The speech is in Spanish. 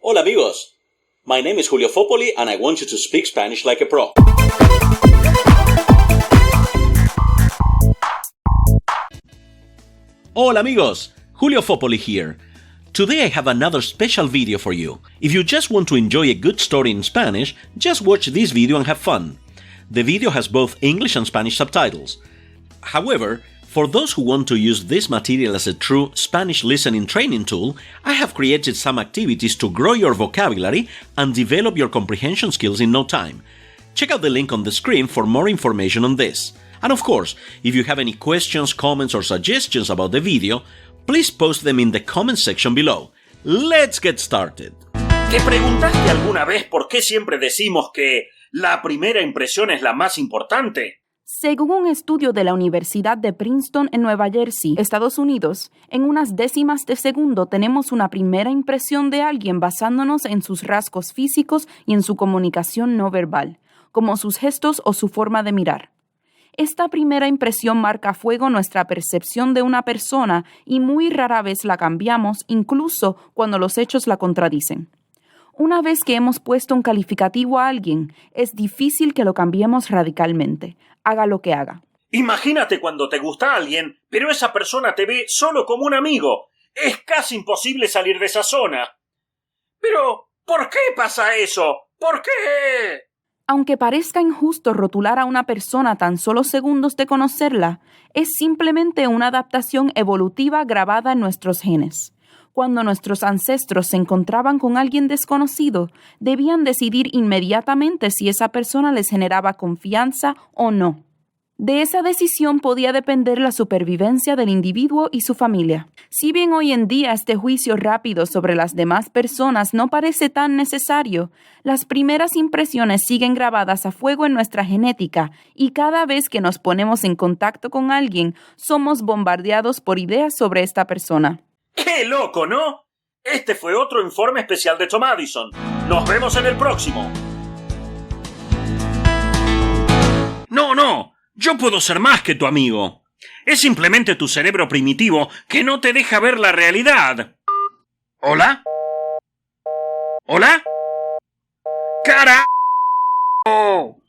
Hola amigos, my name is Julio Fopoli and I want you to speak Spanish like a pro. Hola amigos, Julio Fopoli here. Today I have another special video for you. If you just want to enjoy a good story in Spanish, just watch this video and have fun. The video has both English and Spanish subtitles. However, for those who want to use this material as a true Spanish listening training tool, I have created some activities to grow your vocabulary and develop your comprehension skills in no time. Check out the link on the screen for more information on this. And of course, if you have any questions, comments or suggestions about the video, please post them in the comment section below. Let's get started. ¿Te preguntaste alguna vez por qué siempre decimos que la primera impresión es la más importante? Según un estudio de la Universidad de Princeton en Nueva Jersey, Estados Unidos, en unas décimas de segundo tenemos una primera impresión de alguien basándonos en sus rasgos físicos y en su comunicación no verbal, como sus gestos o su forma de mirar. Esta primera impresión marca a fuego nuestra percepción de una persona y muy rara vez la cambiamos, incluso cuando los hechos la contradicen. Una vez que hemos puesto un calificativo a alguien, es difícil que lo cambiemos radicalmente, haga lo que haga. Imagínate cuando te gusta alguien, pero esa persona te ve solo como un amigo. Es casi imposible salir de esa zona. Pero, ¿por qué pasa eso? ¿Por qué? Aunque parezca injusto rotular a una persona tan solo segundos de conocerla, es simplemente una adaptación evolutiva grabada en nuestros genes. Cuando nuestros ancestros se encontraban con alguien desconocido, debían decidir inmediatamente si esa persona les generaba confianza o no. De esa decisión podía depender la supervivencia del individuo y su familia. Si bien hoy en día este juicio rápido sobre las demás personas no parece tan necesario, las primeras impresiones siguen grabadas a fuego en nuestra genética y cada vez que nos ponemos en contacto con alguien, somos bombardeados por ideas sobre esta persona. ¡Qué loco!, ¿no? Este fue otro informe especial de Tom Addison. Nos vemos en el próximo. No, yo puedo ser más que tu amigo. Es simplemente tu cerebro primitivo que no te deja ver la realidad. ¿Hola? ¿Hola? ¡Carajo!